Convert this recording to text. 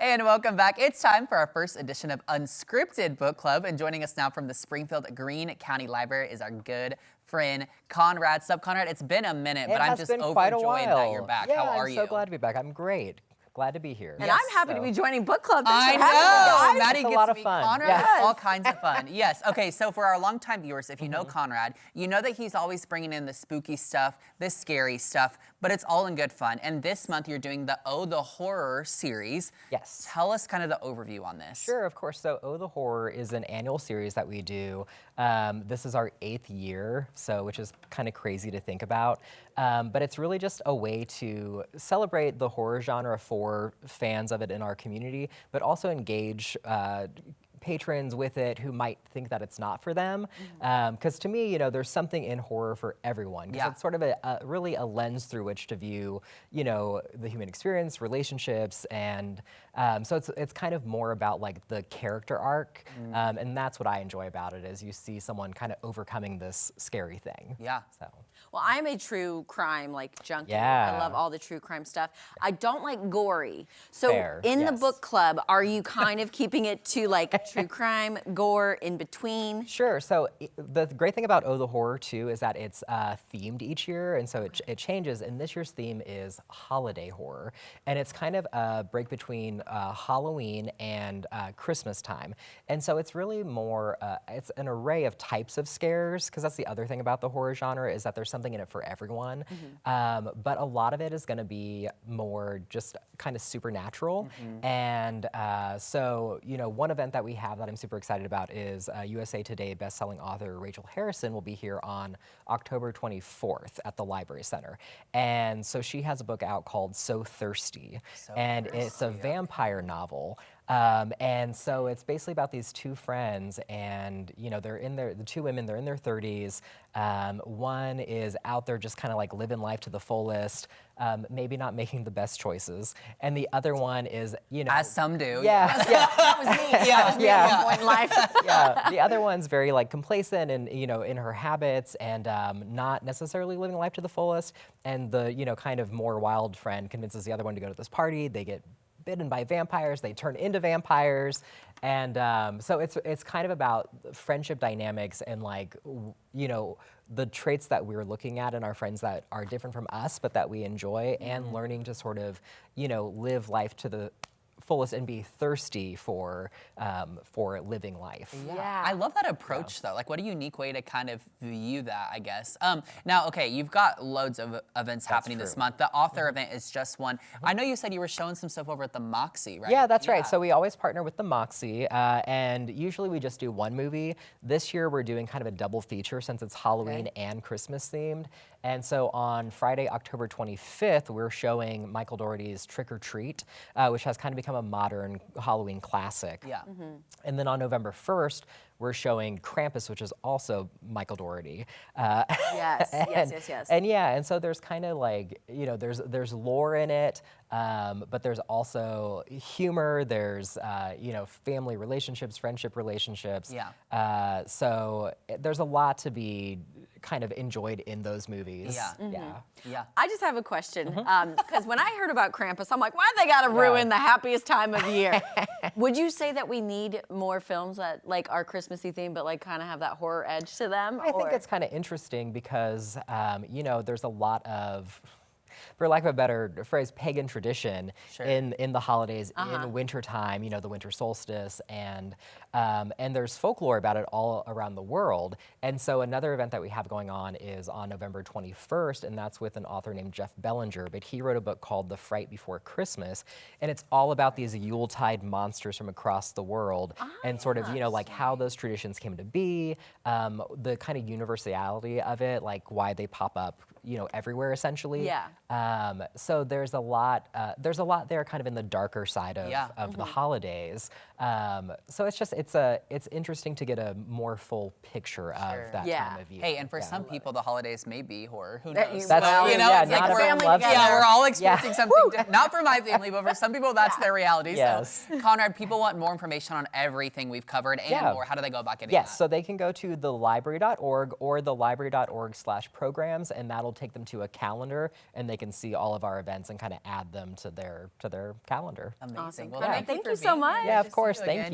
And welcome back. It's time for our first edition of Unscripted Book Club. And joining us now from the Springfield Greene County Library is our good friend, Conrad. Sup, Conrad? It's been a minute, but I'm just overjoyed that you're back. Yeah, How are you? I'm so glad to be back. I'm great. Glad to be here. And I'm happy to be joining book club. I know. Maddie It's a gets lot to of meet fun. Conrad. Yes. It's all kinds of fun. Yes. Okay. So for our longtime viewers, if you know Conrad, you know that he's always bringing in the spooky stuff, the scary stuff, but it's all in good fun. And this month you're doing the Oh the Horror series. Yes. Tell us kind of the overview on this. Sure, of course. So Oh the Horror is an annual series that we do. This is our 8th year, which is kind of crazy to think about. But it's really just a way to celebrate the horror genre for fans of it in our community, but also engage patrons with it who might think that it's not for them. Because to me, there's something in horror for everyone. Because it's sort of really a lens through which to view, the human experience, relationships, and so it's kind of more about like the character arc, and that's what I enjoy about it, is you see someone kind of overcoming this scary thing. Yeah. So. Well, I'm a true crime junkie. Yeah. I love all the true crime stuff. I don't like gory. So Fair, in the yes. book club, are you kind of keeping it to like true crime, gore, in between? Sure. So the great thing about Oh the Horror too is that it's themed each year, and so it changes. And this year's theme is holiday horror, and it's kind of a break between Halloween and Christmas time. And so it's really more, it's an array of types of scares, because that's the other thing about the horror genre, is that there's something in it for everyone. But a lot of it is going to be more just kind of supernatural. And so, one event that we have that I'm super excited about is USA Today bestselling author Rachel Harrison will be here on October 24th at the Library Center. And so she has a book out called So Thirsty. It's a vampire novel. And so it's basically about these two friends, and the two women, they're in their 30s. One is out there just kind of like living life to the fullest, maybe not making the best choices, and the other one is, as some do. Yeah, That was me. That was me at one point in life. Yeah, the other one's very like complacent and in her habits, and not necessarily living life to the fullest. And the kind of more wild friend convinces the other one to go to this party. They get bitten by vampires, they turn into vampires, and so it's kind of about friendship dynamics and the traits that we're looking at in our friends that are different from us but that we enjoy, and learning to sort of live life to the fullest and be thirsty for living life. Yeah. I love that approach though. Like, what a unique way to kind of view that, I guess. Now, okay, you've got loads of events happening this month. The author event is just one. I know you said you were showing some stuff over at the Moxie, right? Yeah, that's right. So we always partner with the Moxie, and usually we just do one movie. This year we're doing kind of a double feature since it's Halloween and Christmas themed. And so on Friday, October 25th, we're showing Michael Dougherty's Trick or Treat, which has kind of become a modern Halloween classic. Yeah. And then on November 1st, we're showing Krampus, which is also Michael Dougherty. Yes. And so there's kind of like, there's lore in it, but there's also humor, there's, family relationships, friendship relationships. Yeah. So there's a lot to be kind of enjoyed in those movies. Yeah. I just have a question, because when I heard about Krampus, I'm like, why they gotta ruin the happiest time of year? Would you say that we need more films that like are Christmassy themed, but like kind of have that horror edge to them? I think it's kind of interesting because, there's a lot of, for lack of a better phrase, pagan tradition in the holidays, in wintertime, the winter solstice, and there's folklore about it all around the world. And so another event that we have going on is on November 21st, and that's with an author named Jeff Bellinger, but he wrote a book called The Fright Before Christmas, and it's all about these Yuletide monsters from across the world, and sort of, like how those traditions came to be, the kind of universality of it, like why they pop up, everywhere essentially. So there's a lot there kind of in the darker side of the holidays. So it's interesting to get a more full picture of that time of year. Hey, and for some people, the holidays may be horror. Who knows? That's true. It's not like everyone loves it. we're all experiencing something different. Not for my family, but for some people, that's their reality. Yes. So, Conrad, people want more information on everything we've covered and more. How do they go about getting that? So they can go to thelibrary.org or thelibrary.org/programs, and that'll it'll take them to a calendar, and they can see all of our events and kind of add them to their calendar. Amazing. Awesome. Well, Thank you so much. Yeah, of course. Thank you.